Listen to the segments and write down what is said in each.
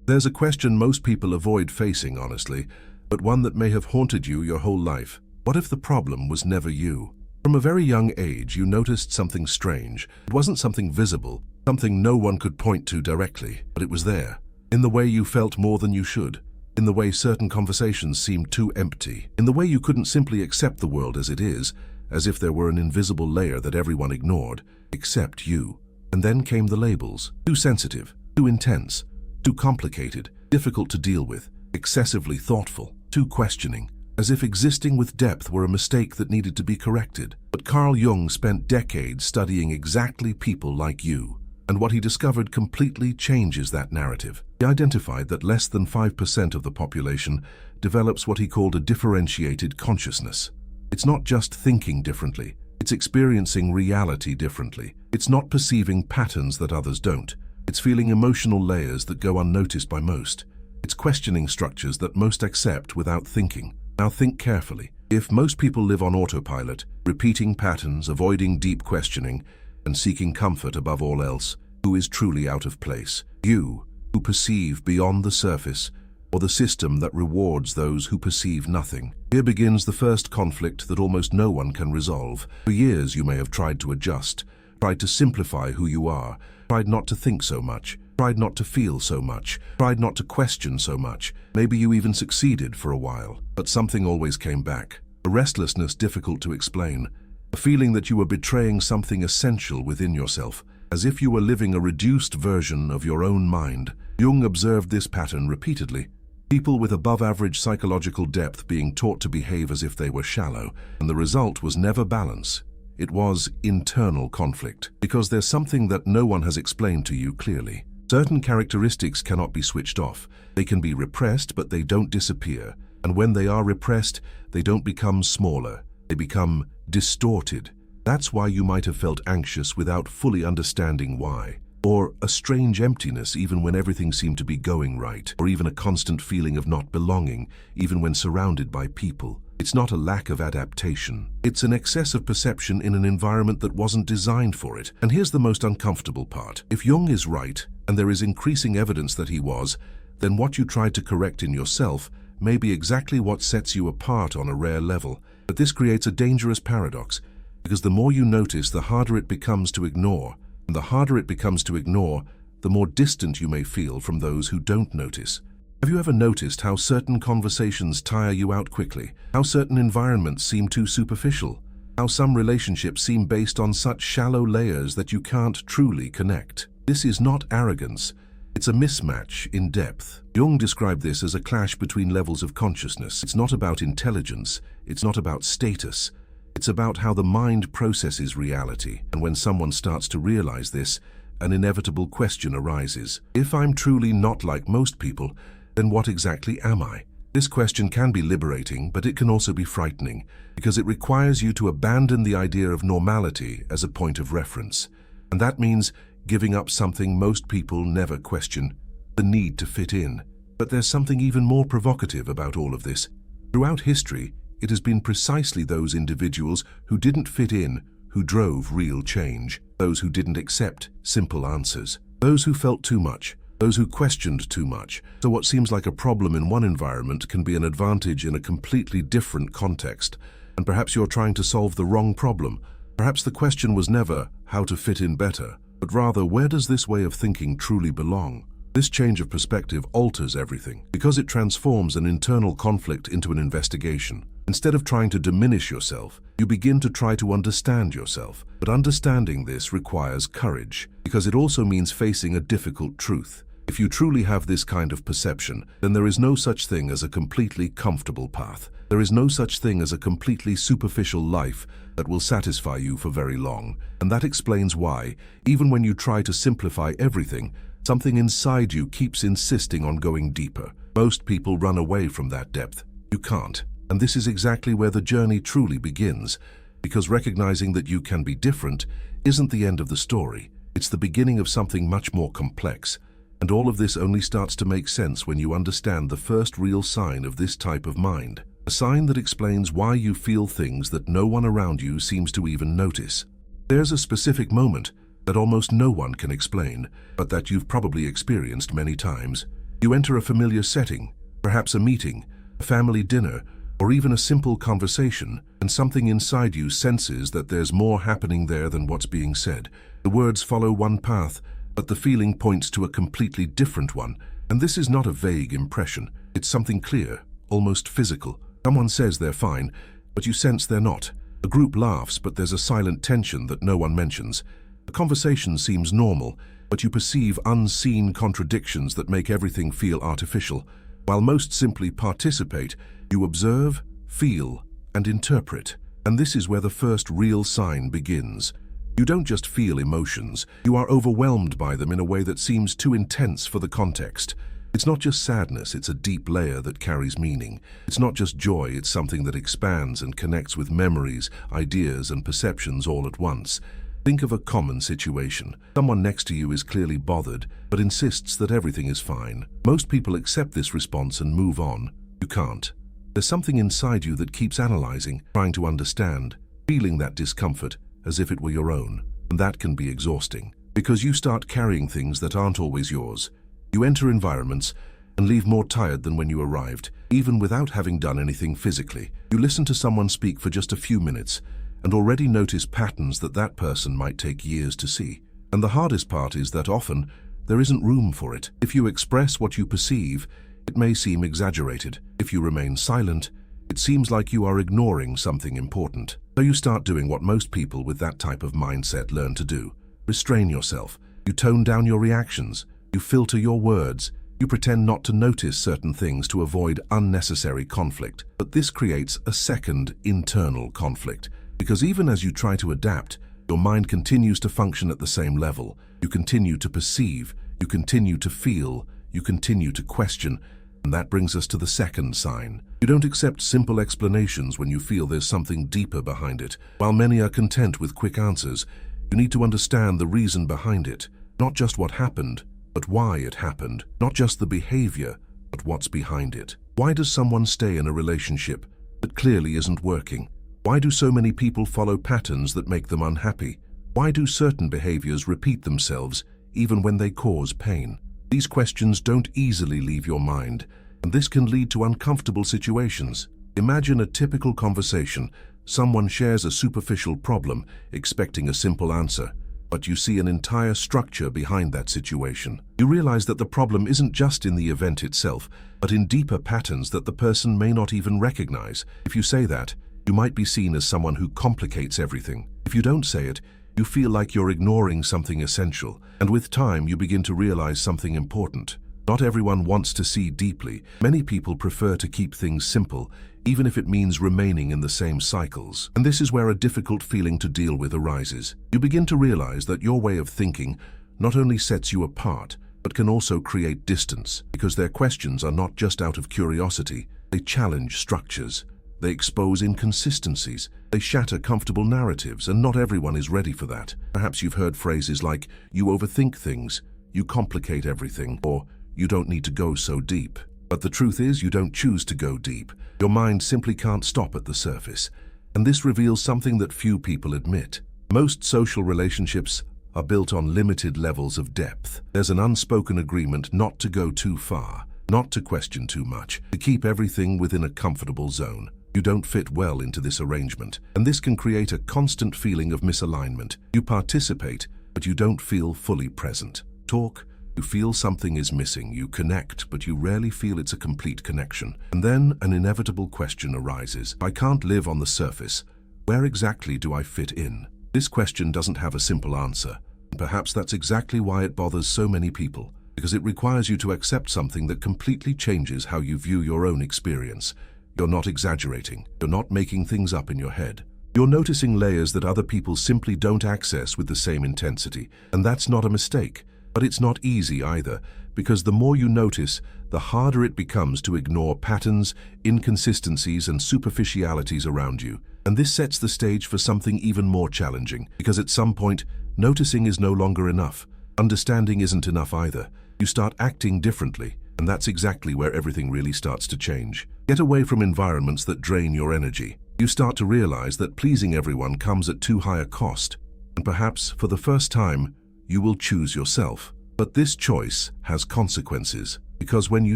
There's a question most people avoid facing, honestly, but one that may have haunted you your whole life. What if the problem was never you? From a very young age, you noticed something strange. It wasn't something visible, something no one could point to directly, but it was there. In the way you felt more than you should. In the way certain conversations seemed too empty. In the way you couldn't simply accept the world as it is, as if there were an invisible layer that everyone ignored, except you. And then came the labels. Too sensitive, too intense, too complicated, difficult to deal with, excessively thoughtful, too questioning. As if existing with depth were a mistake that needed to be corrected. But Carl Jung spent decades studying exactly people like you, and what he discovered completely changes that narrative. He identified that less than 5% of the population develops what he called a differentiated consciousness. It's not just thinking differently, it's experiencing reality differently. It's not perceiving patterns that others don't. It's feeling emotional layers that go unnoticed by most. It's questioning structures that most accept without thinking. Now think carefully. If most people live on autopilot, repeating patterns, avoiding deep questioning, and seeking comfort above all else, who is truly out of place? You, who perceive beyond the surface, or the system that rewards those who perceive nothing? Here begins the first conflict that almost no one can resolve. For years you may have tried to adjust, tried to simplify who you are, tried not to think so much, tried not to feel so much, tried not to question so much. Maybe you even succeeded for a while, but something always came back. A restlessness difficult to explain, a feeling that you were betraying something essential within yourself, as if you were living a reduced version of your own mind. Jung observed this pattern repeatedly. People with above-average psychological depth being taught to behave as if they were shallow, and the result was never balance. It was internal conflict, because there's something that no one has explained to you clearly. Certain characteristics cannot be switched off. They can be repressed, but they don't disappear. And when they are repressed, they don't become smaller. They become distorted. That's why you might have felt anxious without fully understanding why. Or a strange emptiness even when everything seemed to be going right. Or even a constant feeling of not belonging, even when surrounded by people. It's not a lack of adaptation. It's an excess of perception in an environment that wasn't designed for it. And here's the most uncomfortable part. If Jung is right, and there is increasing evidence that he was, then what you tried to correct in yourself may be exactly what sets you apart on a rare level. But this creates a dangerous paradox, because the more you notice, the harder it becomes to ignore. And the harder it becomes to ignore, the more distant you may feel from those who don't notice. Have you ever noticed how certain conversations tire you out quickly? How certain environments seem too superficial? How some relationships seem based on such shallow layers that you can't truly connect? This is not arrogance. It's a mismatch in depth. Jung described this as a clash between levels of consciousness. It's not about intelligence. It's not about status. It's about how the mind processes reality. And when someone starts to realize this, an inevitable question arises. If I'm truly not like most people, then what exactly am I? This question can be liberating, but it can also be frightening, because it requires you to abandon the idea of normality as a point of reference. And that means giving up something most people never question, the need to fit in. But there's something even more provocative about all of this. Throughout history, it has been precisely those individuals who didn't fit in who drove real change, those who didn't accept simple answers, those who felt too much, those who questioned too much. So what seems like a problem in one environment can be an advantage in a completely different context. And perhaps you're trying to solve the wrong problem. Perhaps the question was never how to fit in better, but rather where does this way of thinking truly belong? This change of perspective alters everything, because it transforms an internal conflict into an investigation. Instead of trying to diminish yourself, you begin to try to understand yourself. But understanding this requires courage, because it also means facing a difficult truth. If you truly have this kind of perception, then there is no such thing as a completely comfortable path. There is no such thing as a completely superficial life that will satisfy you for very long. And that explains why, even when you try to simplify everything, something inside you keeps insisting on going deeper. Most people run away from that depth. You can't. And this is exactly where the journey truly begins, because recognizing that you can be different isn't the end of the story. It's the beginning of something much more complex. And all of this only starts to make sense when you understand the first real sign of this type of mind. A sign that explains why you feel things that no one around you seems to even notice. There's a specific moment that almost no one can explain, but that you've probably experienced many times. You enter a familiar setting, perhaps a meeting, a family dinner, or even a simple conversation, and something inside you senses that there's more happening there than what's being said. The words follow one path, but the feeling points to a completely different one. And this is not a vague impression. It's something clear, almost physical. Someone says they're fine, but you sense they're not. A group laughs, but there's a silent tension that no one mentions. The conversation seems normal, but you perceive unseen contradictions that make everything feel artificial. While most simply participate, you observe, feel, and interpret. And this is where the first real sign begins. You don't just feel emotions, you are overwhelmed by them in a way that seems too intense for the context. It's not just sadness, it's a deep layer that carries meaning. It's not just joy, it's something that expands and connects with memories, ideas, and perceptions all at once. Think of a common situation. Someone next to you is clearly bothered, but insists that everything is fine. Most people accept this response and move on. You can't. There's something inside you that keeps analyzing, trying to understand, feeling that discomfort as if it were your own. And that can be exhausting, because you start carrying things that aren't always yours. You enter environments and leave more tired than when you arrived, even without having done anything physically. You listen to someone speak for just a few minutes and already notice patterns that person might take years to see. And the hardest part is that often there isn't room for it. If you express what you perceive, it may seem exaggerated. If you remain silent, it seems like you are ignoring something important. So you start doing what most people with that type of mindset learn to do. Restrain yourself. You tone down your reactions. You filter your words. You pretend not to notice certain things to avoid unnecessary conflict. But this creates a second internal conflict, because even as you try to adapt, your mind continues to function at the same level. You continue to perceive, you continue to feel, you continue to question, and that brings us to the second sign. You don't accept simple explanations when you feel there's something deeper behind it. While many are content with quick answers, you need to understand the reason behind it. Not just what happened, but why it happened. Not just the behavior, but what's behind it. Why does someone stay in a relationship that clearly isn't working? Why do so many people follow patterns that make them unhappy? Why do certain behaviors repeat themselves even when they cause pain? These questions don't easily leave your mind, and this can lead to uncomfortable situations. Imagine a typical conversation. Someone shares a superficial problem, expecting a simple answer, but you see an entire structure behind that situation. You realize that the problem isn't just in the event itself, but in deeper patterns that the person may not even recognize. If you say that, you might be seen as someone who complicates everything. If you don't say it, you feel like you're ignoring something essential, and with time you begin to realize something important. Not everyone wants to see deeply. Many people prefer to keep things simple, even if it means remaining in the same cycles. And this is where a difficult feeling to deal with arises. You begin to realize that your way of thinking not only sets you apart, but can also create distance, because their questions are not just out of curiosity. They challenge structures. They expose inconsistencies. They shatter comfortable narratives, and not everyone is ready for that. Perhaps you've heard phrases like, "You overthink things," "You complicate everything," or "You don't need to go so deep." But the truth is, you don't choose to go deep. Your mind simply can't stop at the surface. And this reveals something that few people admit. Most social relationships are built on limited levels of depth. There's an unspoken agreement not to go too far, not to question too much, to keep everything within a comfortable zone. You don't fit well into this arrangement, and this can create a constant feeling of misalignment. You participate, but you don't feel fully present. Talk, you feel something is missing. You connect, but you rarely feel it's a complete connection. And then an inevitable question arises. I can't live on the surface. Where exactly do I fit in? This question doesn't have a simple answer. Perhaps that's exactly why it bothers so many people, because it requires you to accept something that completely changes how you view your own experience. You're not exaggerating. You're not making things up in your head. You're noticing layers that other people simply don't access with the same intensity. And that's not a mistake. But it's not easy either, because the more you notice, the harder it becomes to ignore patterns, inconsistencies, and superficialities around you. And this sets the stage for something even more challenging, because at some point, noticing is no longer enough. Understanding isn't enough either. You start acting differently, and that's exactly where everything really starts to change. Get away from environments that drain your energy. You start to realize that pleasing everyone comes at too high a cost, and perhaps, for the first time, you will choose yourself. But this choice has consequences. Because when you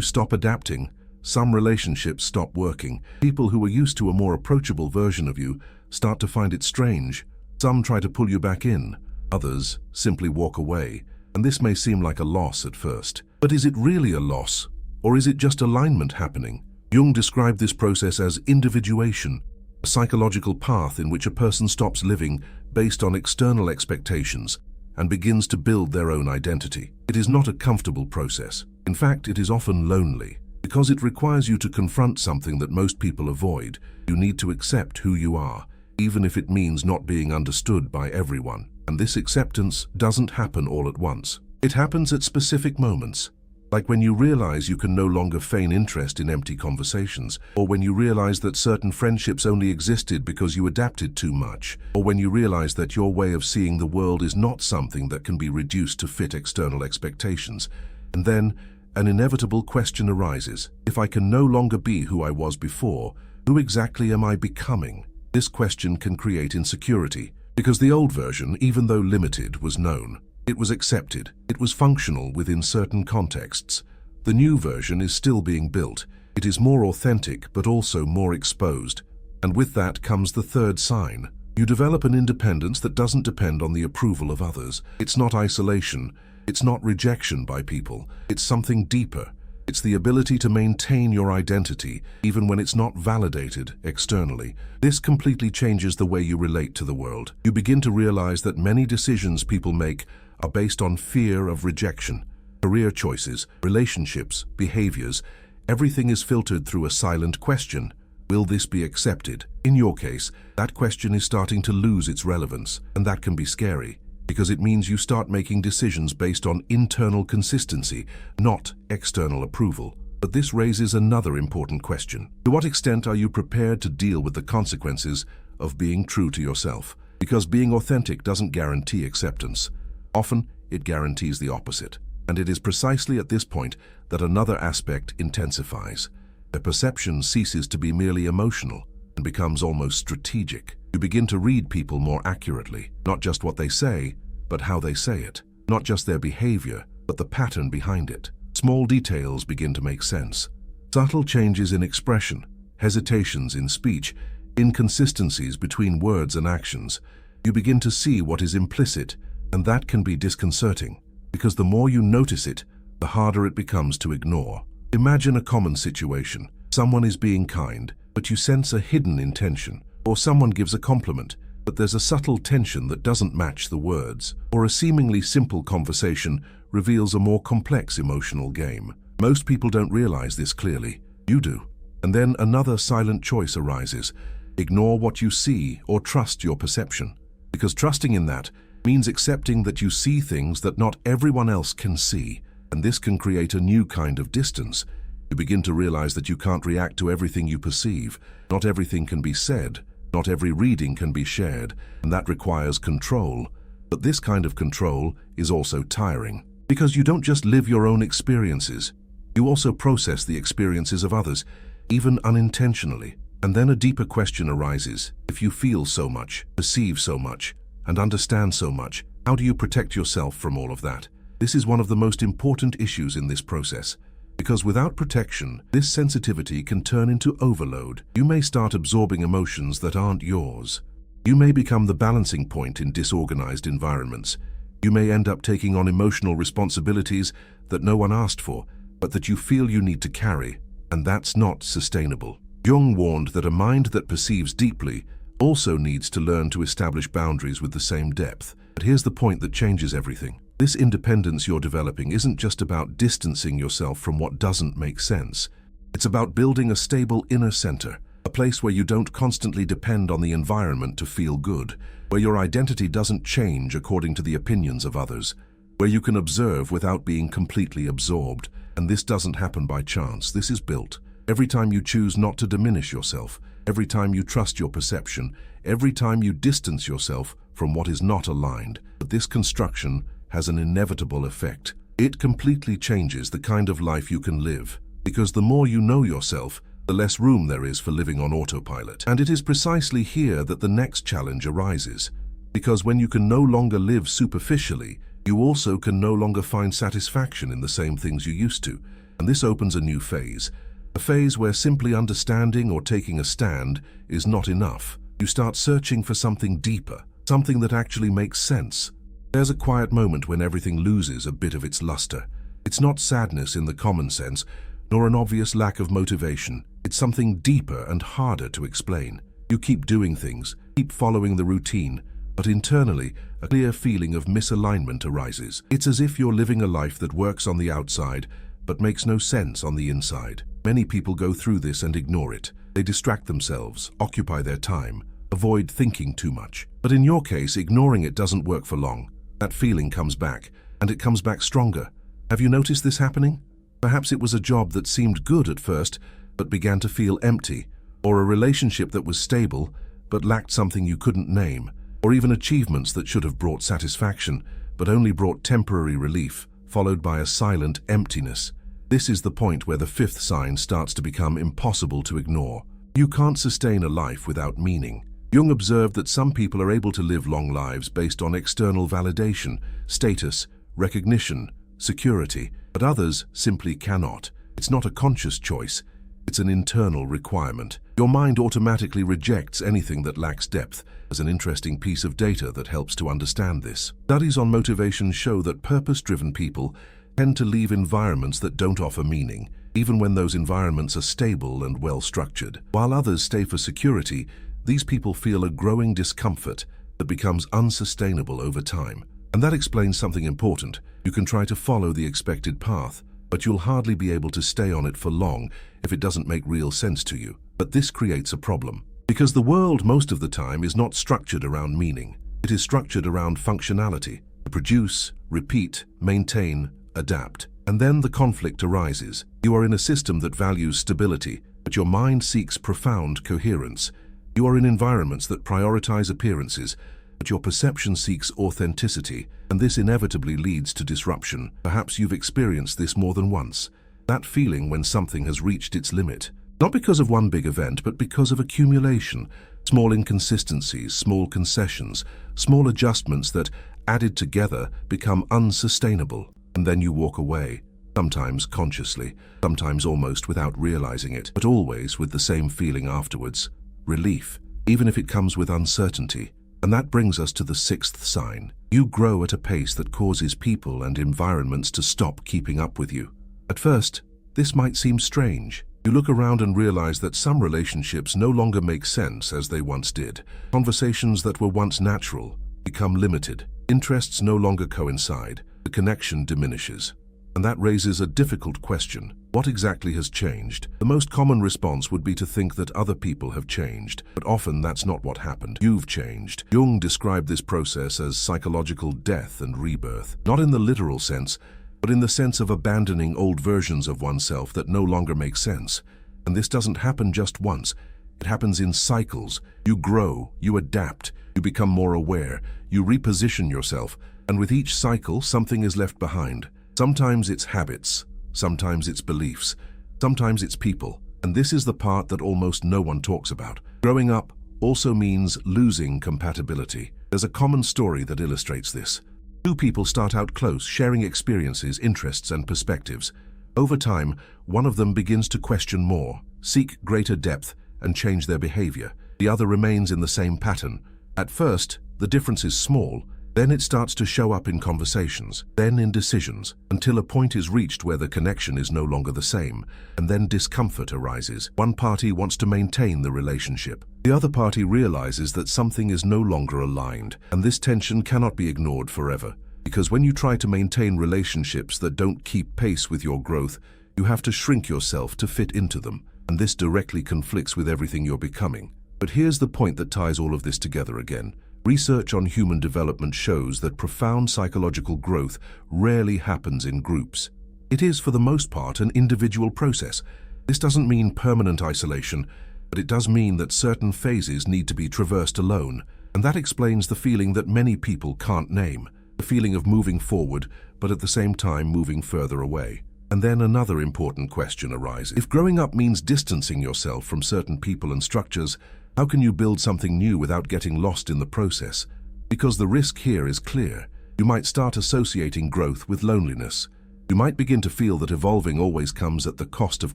stop adapting, some relationships stop working. People who are used to a more approachable version of you start to find it strange. Some try to pull you back in, others simply walk away. And this may seem like a loss at first. But is it really a loss? Or is it just alignment happening? Jung described this process as individuation, a psychological path in which a person stops living based on external expectations and begins to build their own identity. It is not a comfortable process. In fact, it is often lonely. Because it requires you to confront something that most people avoid. You need to accept who you are, even if it means not being understood by everyone. And this acceptance doesn't happen all at once. It happens at specific moments, like when you realize you can no longer feign interest in empty conversations, or when you realize that certain friendships only existed because you adapted too much, or when you realize that your way of seeing the world is not something that can be reduced to fit external expectations. And then, an inevitable question arises. If I can no longer be who I was before, who exactly am I becoming? This question can create insecurity, because the old version, even though limited, was known. It was accepted. It was functional within certain contexts. The new version is still being built. It is more authentic, but also more exposed. And with that comes the third sign. You develop an independence that doesn't depend on the approval of others. It's not isolation. It's not rejection by people. It's something deeper. It's the ability to maintain your identity, even when it's not validated externally. This completely changes the way you relate to the world. You begin to realize that many decisions people make are based on fear of rejection. Career choices, relationships, behaviors, everything is filtered through a silent question. Will this be accepted? In your case, that question is starting to lose its relevance, and that can be scary, because it means you start making decisions based on internal consistency, not external approval. But this raises another important question. To what extent are you prepared to deal with the consequences of being true to yourself? Because being authentic doesn't guarantee acceptance. Often, it guarantees the opposite. And it is precisely at this point that another aspect intensifies. The perception ceases to be merely emotional and becomes almost strategic. You begin to read people more accurately, not just what they say, but how they say it. Not just their behavior, but the pattern behind it. Small details begin to make sense. Subtle changes in expression, hesitations in speech, inconsistencies between words and actions. You begin to see what is implicit, and that can be disconcerting, because the more you notice it, the harder it becomes to ignore. Imagine a common situation. Someone is being kind, but you sense a hidden intention. Or someone gives a compliment, but there's a subtle tension that doesn't match the words. Or a seemingly simple conversation reveals a more complex emotional game. Most people don't realize this clearly. You do. And then another silent choice arises. Ignore what you see or trust your perception. Because trusting in that means accepting that you see things that not everyone else can see. And this can create a new kind of distance. You begin to realize that you can't react to everything you perceive. Not everything can be said. Not every reading can be shared, and that requires control. But this kind of control is also tiring, because you don't just live your own experiences. You also process the experiences of others, even unintentionally. And then a deeper question arises. If you feel so much, perceive so much, and understand so much, how do you protect yourself from all of that? This is one of the most important issues in this process. Because without protection, this sensitivity can turn into overload. You may start absorbing emotions that aren't yours. You may become the balancing point in disorganized environments. You may end up taking on emotional responsibilities that no one asked for, but that you feel you need to carry, and that's not sustainable. Jung warned that a mind that perceives deeply also needs to learn to establish boundaries with the same depth. But here's the point that changes everything. This independence you're developing isn't just about distancing yourself from what doesn't make sense. It's about building a stable inner center, a place where you don't constantly depend on the environment to feel good, where your identity doesn't change according to the opinions of others, where you can observe without being completely absorbed. And this doesn't happen by chance. This is built. Every time you choose not to diminish yourself, every time you trust your perception, every time you distance yourself from what is not aligned. But this construction has an inevitable effect. It completely changes the kind of life you can live, because the more you know yourself, the less room there is for living on autopilot. And it is precisely here that the next challenge arises, because when you can no longer live superficially, you also can no longer find satisfaction in the same things you used to. And this opens a new phase. A phase where simply understanding or taking a stand is not enough. You start searching for something deeper, something that actually makes sense. There's a quiet moment when everything loses a bit of its luster. It's not sadness in the common sense, nor an obvious lack of motivation. It's something deeper and harder to explain. You keep doing things, keep following the routine, but internally, a clear feeling of misalignment arises. It's as if you're living a life that works on the outside, but makes no sense on the inside. Many people go through this and ignore it. They distract themselves, occupy their time, avoid thinking too much. But in your case, ignoring it doesn't work for long. That feeling comes back, and it comes back stronger. Have you noticed this happening? Perhaps it was a job that seemed good at first, but began to feel empty, or a relationship that was stable, but lacked something you couldn't name, or even achievements that should have brought satisfaction, but only brought temporary relief, followed by a silent emptiness. This is the point where the fifth sign starts to become impossible to ignore. You can't sustain a life without meaning. Jung observed that some people are able to live long lives based on external validation, status, recognition, security, but others simply cannot. It's not a conscious choice. It's an internal requirement. Your mind automatically rejects anything that lacks depth. As an interesting piece of data that helps to understand this. Studies on motivation show that purpose-driven people tend to leave environments that don't offer meaning, even when those environments are stable and well-structured. While others stay for security, these people feel a growing discomfort that becomes unsustainable over time. And that explains something important. You can try to follow the expected path, but you'll hardly be able to stay on it for long if it doesn't make real sense to you. But this creates a problem. Because the world most of the time is not structured around meaning. It is structured around functionality. Produce, repeat, maintain, adapt. And then the conflict arises. You are in a system that values stability, but your mind seeks profound coherence. You are in environments that prioritize appearances, but your perception seeks authenticity, and this inevitably leads to disruption. Perhaps you've experienced this more than once. That feeling when something has reached its limit. Not because of one big event, but because of accumulation. Small inconsistencies, small concessions, small adjustments that, added together, become unsustainable. And then you walk away, sometimes consciously, sometimes almost without realizing it, but always with the same feeling afterwards. Relief, even if it comes with uncertainty. And that brings us to the sixth sign. You grow at a pace that causes people and environments to stop keeping up with you. At first, this might seem strange. You look around and realize that some relationships no longer make sense as they once did. Conversations that were once natural become limited. Interests no longer coincide. The connection diminishes. And that raises a difficult question. What exactly has changed? The most common response would be to think that other people have changed, but often that's not what happened. You've changed. Jung described this process as psychological death and rebirth, not in the literal sense, but in the sense of abandoning old versions of oneself that no longer make sense. And this doesn't happen just once. It happens in cycles. You grow, you adapt, you become more aware, you reposition yourself, and with each cycle, something is left behind. Sometimes it's habits, sometimes it's beliefs, sometimes it's people. And this is the part that almost no one talks about. Growing up also means losing compatibility. There's a common story that illustrates this. Two people start out close, sharing experiences, interests, and perspectives. Over time, one of them begins to question more, seek greater depth, and change their behavior. The other remains in the same pattern. At first, the difference is small. Then it starts to show up in conversations, then in decisions, until a point is reached where the connection is no longer the same, and then discomfort arises. One party wants to maintain the relationship. The other party realizes that something is no longer aligned, and this tension cannot be ignored forever. Because when you try to maintain relationships that don't keep pace with your growth, you have to shrink yourself to fit into them, and this directly conflicts with everything you're becoming. But here's the point that ties all of this together again. Research on human development shows that profound psychological growth rarely happens in groups. It is, for the most part, an individual process. This doesn't mean permanent isolation, but it does mean that certain phases need to be traversed alone, and that explains the feeling that many people can't name, the feeling of moving forward, but at the same time moving further away. And then another important question arises. If growing up means distancing yourself from certain people and structures, how can you build something new without getting lost in the process? Because the risk here is clear. You might start associating growth with loneliness. You might begin to feel that evolving always comes at the cost of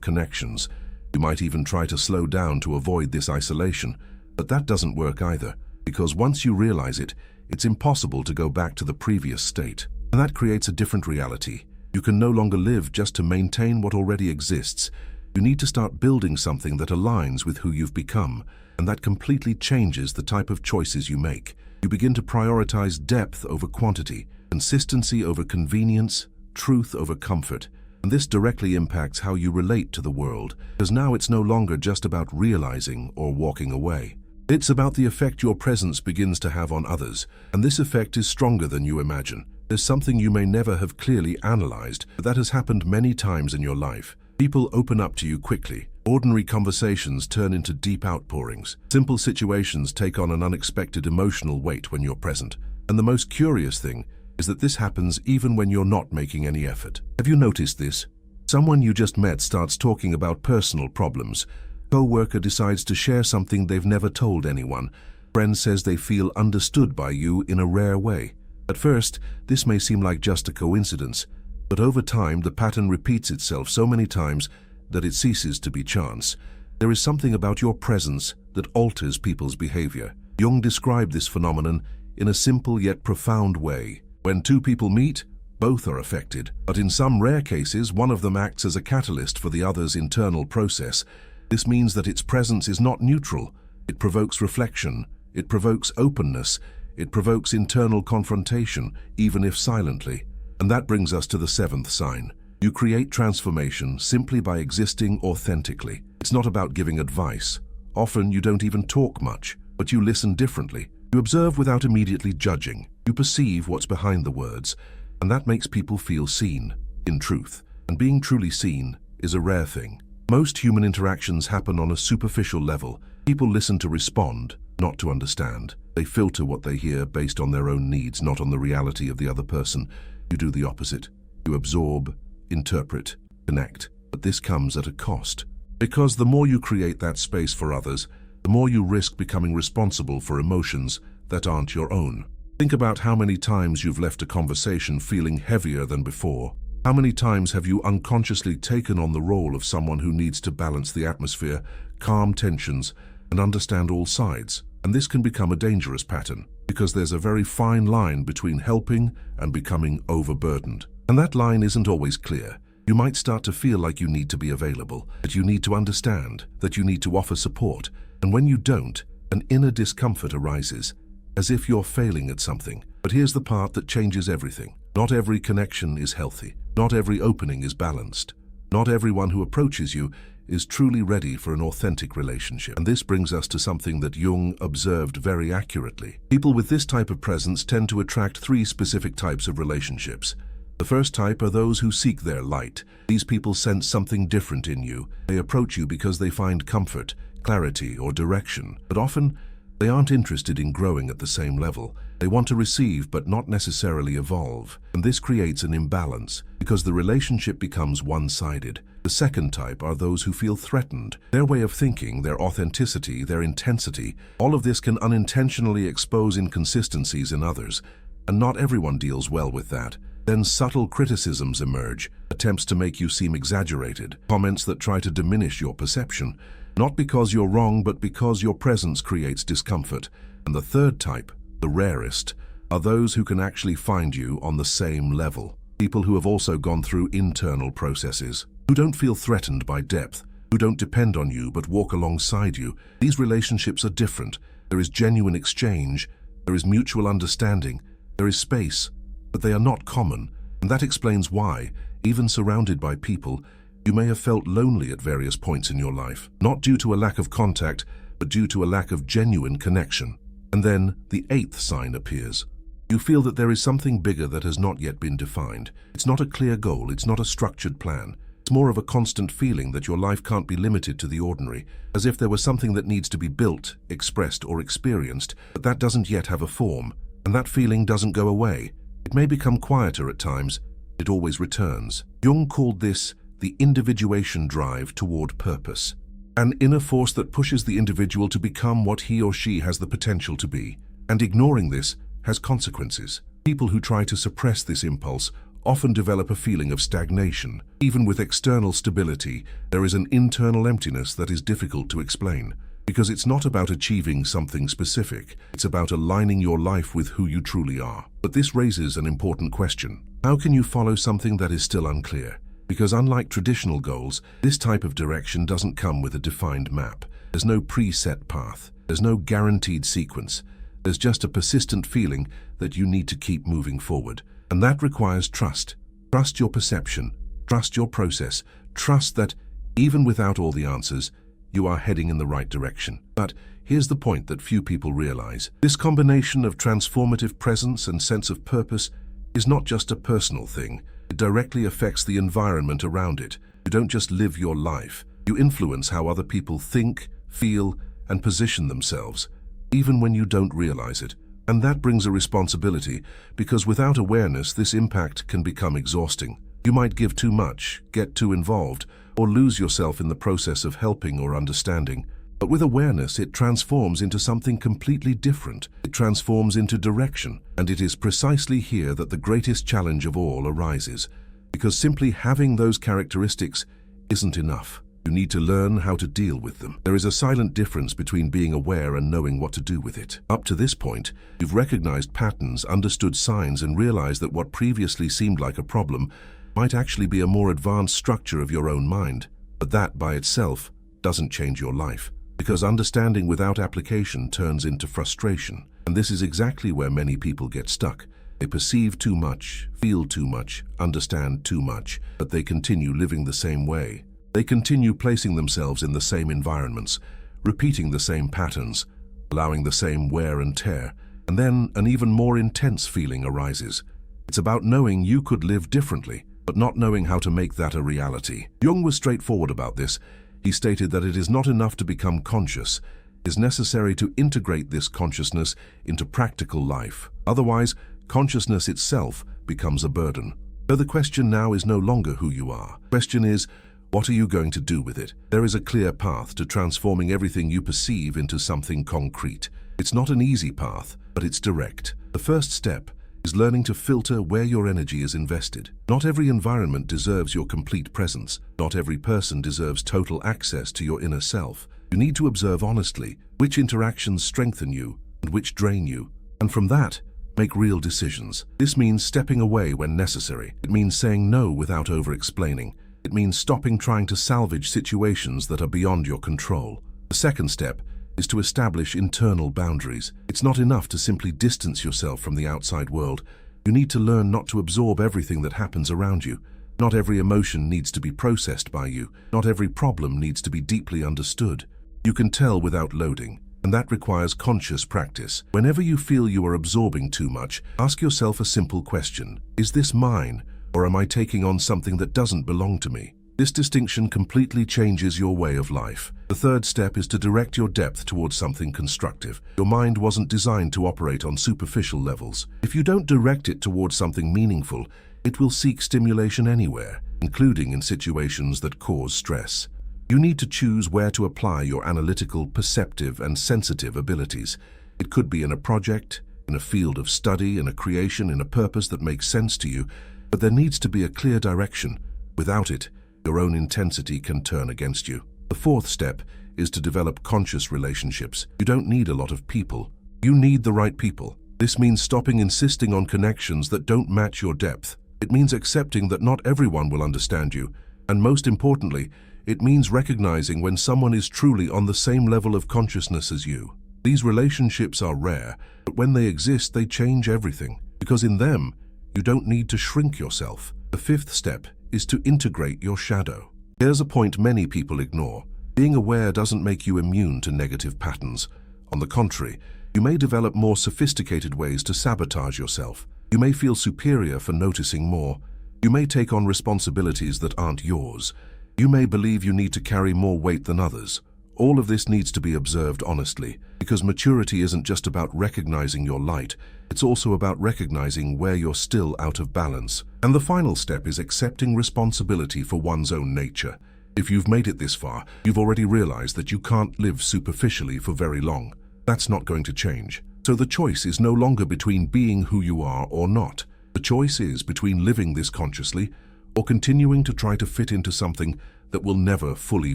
connections. You might even try to slow down to avoid this isolation, but that doesn't work either, because once you realize it, it's impossible to go back to the previous state. And that creates a different reality. You can no longer live just to maintain what already exists. You need to start building something that aligns with who you've become, and that completely changes the type of choices you make. You begin to prioritize depth over quantity, consistency over convenience, truth over comfort. And this directly impacts how you relate to the world, because now it's no longer just about realizing or walking away. It's about the effect your presence begins to have on others, and this effect is stronger than you imagine. There's something you may never have clearly analyzed, but that has happened many times in your life. People open up to you quickly. Ordinary conversations turn into deep outpourings. Simple situations take on an unexpected emotional weight when you're present. And the most curious thing is that this happens even when you're not making any effort. Have you noticed this? Someone you just met starts talking about personal problems. Co-worker decides to share something they've never told anyone. Friend says they feel understood by you in a rare way. At first, this may seem like just a coincidence, but over time the pattern repeats itself so many times that it ceases to be chance. There is something about your presence that alters people's behavior. Jung described this phenomenon in a simple yet profound way. When two people meet, both are affected, but in some rare cases, one of them acts as a catalyst for the other's internal process. This means that its presence is not neutral. It provokes reflection, it provokes openness, it provokes internal confrontation, even if silently. And that brings us to the seventh sign. You create transformation simply by existing authentically. It's not about giving advice. Often you don't even talk much, but you listen differently. You observe without immediately judging. You perceive what's behind the words, and that makes people feel seen, in truth. And being truly seen is a rare thing. Most human interactions happen on a superficial level. People listen to respond, not to understand. They filter what they hear based on their own needs, not on the reality of the other person. You do the opposite. You absorb, interpret, connect. But this comes at a cost. Because the more you create that space for others, the more you risk becoming responsible for emotions that aren't your own. Think about how many times you've left a conversation feeling heavier than before. How many times have you unconsciously taken on the role of someone who needs to balance the atmosphere, calm tensions, and understand all sides? And this can become a dangerous pattern, because there's a very fine line between helping and becoming overburdened. And that line isn't always clear. You might start to feel like you need to be available, that you need to understand, that you need to offer support. And when you don't, an inner discomfort arises, as if you're failing at something. But here's the part that changes everything. Not every connection is healthy. Not every opening is balanced. Not everyone who approaches you is truly ready for an authentic relationship. And this brings us to something that Jung observed very accurately. People with this type of presence tend to attract three specific types of relationships. The first type are those who seek their light. These people sense something different in you. They approach you because they find comfort, clarity, or direction. But often, they aren't interested in growing at the same level. They want to receive but not necessarily evolve. And this creates an imbalance because the relationship becomes one-sided. The second type are those who feel threatened. Their way of thinking, their authenticity, their intensity, all of this can unintentionally expose inconsistencies in others. And not everyone deals well with that. Then subtle criticisms emerge, attempts to make you seem exaggerated, comments that try to diminish your perception. Not because you're wrong, but because your presence creates discomfort. And the third type, the rarest, are those who can actually find you on the same level. People who have also gone through internal processes, who don't feel threatened by depth, who don't depend on you but walk alongside you. These relationships are different. There is genuine exchange, there is mutual understanding, there is space, but they are not common. And that explains why, even surrounded by people, you may have felt lonely at various points in your life, not due to a lack of contact, but due to a lack of genuine connection. And then the eighth sign appears. You feel that there is something bigger that has not yet been defined. It's not a clear goal, it's not a structured plan. It's more of a constant feeling that your life can't be limited to the ordinary, as if there was something that needs to be built, expressed, or experienced, but that doesn't yet have a form. And that feeling doesn't go away. It may become quieter at times. It always returns. Jung called this the individuation drive toward purpose, an inner force that pushes the individual to become what he or she has the potential to be. And ignoring this has consequences. People who try to suppress this impulse often develop a feeling of stagnation. Even with external stability, there is an internal emptiness that is difficult to explain. Because it's not about achieving something specific, it's about aligning your life with who you truly are. But this raises an important question. How can you follow something that is still unclear? Because unlike traditional goals, this type of direction doesn't come with a defined map. There's no preset path. There's no guaranteed sequence. There's just a persistent feeling that you need to keep moving forward. And that requires trust. Trust your perception. Trust your process. Trust that, even without all the answers, you are heading in the right direction. But here's the point that few people realize. This combination of transformative presence and sense of purpose is not just a personal thing. It directly affects the environment around it. You don't just live your life. You influence how other people think, feel, and position themselves, even when you don't realize it. And that brings a responsibility, because without awareness, this impact can become exhausting. You might give too much, get too involved, or lose yourself in the process of helping or understanding. But with awareness, it transforms into something completely different. It transforms into direction. And it is precisely here that the greatest challenge of all arises. Because simply having those characteristics isn't enough. You need to learn how to deal with them. There is a silent difference between being aware and knowing what to do with it. Up to this point, you've recognized patterns, understood signs, and realized that what previously seemed like a problem might actually be a more advanced structure of your own mind. But that by itself doesn't change your life, because understanding without application turns into frustration. And this is exactly where many people get stuck. They perceive too much, feel too much, understand too much, but they continue living the same way. They continue placing themselves in the same environments, repeating the same patterns, allowing the same wear and tear, and then an even more intense feeling arises. It's about knowing you could live differently, but not knowing how to make that a reality. Jung was straightforward about this. He stated that it is not enough to become conscious. It is necessary to integrate this consciousness into practical life. Otherwise, consciousness itself becomes a burden. So the question now is no longer who you are. The question is, what are you going to do with it? There is a clear path to transforming everything you perceive into something concrete. It's not an easy path, but it's direct. The first step is learning to filter where your energy is invested. Not every environment deserves your complete presence. Not every person deserves total access to your inner self. You need to observe honestly which interactions strengthen you and which drain you. And from that, make real decisions. This means stepping away when necessary. It means saying no without over-explaining. It means stopping trying to salvage situations that are beyond your control. The second step is to establish internal boundaries. It's not enough to simply distance yourself from the outside world. You need to learn not to absorb everything that happens around you. Not every emotion needs to be processed by you. Not every problem needs to be deeply understood. You can tell without loading, and that requires conscious practice. Whenever you feel you are absorbing too much, ask yourself a simple question. Is this mine? Or am I taking on something that doesn't belong to me? This distinction completely changes your way of life. The third step is to direct your depth towards something constructive. Your mind wasn't designed to operate on superficial levels. If you don't direct it towards something meaningful, it will seek stimulation anywhere, including in situations that cause stress. You need to choose where to apply your analytical, perceptive, and sensitive abilities. It could be in a project, in a field of study, in a creation, in a purpose that makes sense to you. But there needs to be a clear direction. Without it, your own intensity can turn against you. The fourth step is to develop conscious relationships. You don't need a lot of people. You need the right people. This means stopping insisting on connections that don't match your depth. It means accepting that not everyone will understand you. And most importantly, it means recognizing when someone is truly on the same level of consciousness as you. These relationships are rare, but when they exist, they change everything. Because in them, you don't need to shrink yourself. The fifth step is to integrate your shadow. Here's a point many people ignore. Being aware doesn't make you immune to negative patterns. On the contrary, you may develop more sophisticated ways to sabotage yourself. You may feel superior for noticing more. You may take on responsibilities that aren't yours. You may believe you need to carry more weight than others. All of this needs to be observed honestly, because maturity isn't just about recognizing your light. It's also about recognizing where you're still out of balance. And the final step is accepting responsibility for one's own nature. If you've made it this far, you've already realized that you can't live superficially for very long. That's not going to change. So the choice is no longer between being who you are or not. The choice is between living this consciously or continuing to try to fit into something that will never fully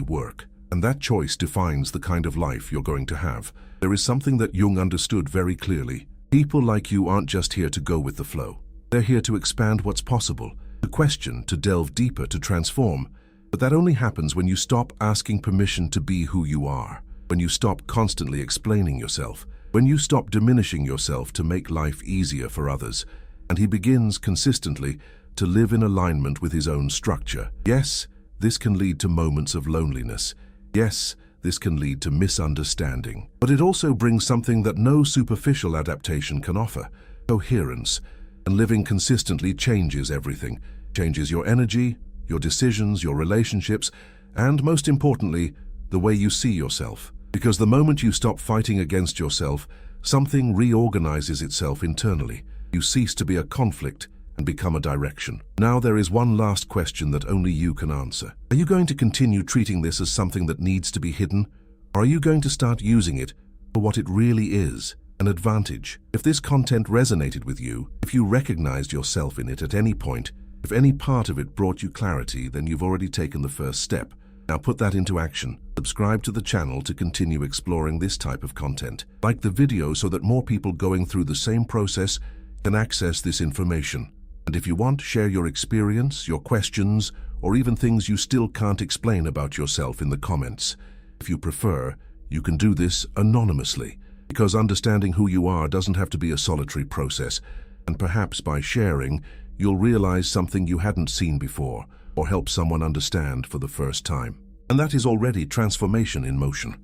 work. And that choice defines the kind of life you're going to have. There is something that Jung understood very clearly. People like you aren't just here to go with the flow. They're here to expand what's possible, to question, to delve deeper, to transform. But that only happens when you stop asking permission to be who you are, when you stop constantly explaining yourself, when you stop diminishing yourself to make life easier for others. And he begins consistently to live in alignment with his own structure. Yes, this can lead to moments of loneliness. Yes, this can lead to misunderstanding. But it also brings something that no superficial adaptation can offer: coherence. And living consistently changes everything. Changes your energy, your decisions, your relationships, and most importantly, the way you see yourself. Because the moment you stop fighting against yourself, something reorganizes itself internally. You cease to be a conflict and become a direction. Now there is one last question that only you can answer. Are you going to continue treating this as something that needs to be hidden? Or are you going to start using it for what it really is, an advantage? If this content resonated with you, if you recognized yourself in it at any point, if any part of it brought you clarity, then you've already taken the first step. Now put that into action. Subscribe to the channel to continue exploring this type of content. Like the video so that more people going through the same process can access this information. And if you want, share your experience, your questions, or even things you still can't explain about yourself in the comments. If you prefer, you can do this anonymously, because understanding who you are doesn't have to be a solitary process. And perhaps by sharing, you'll realize something you hadn't seen before, or help someone understand for the first time. And that is already transformation in motion.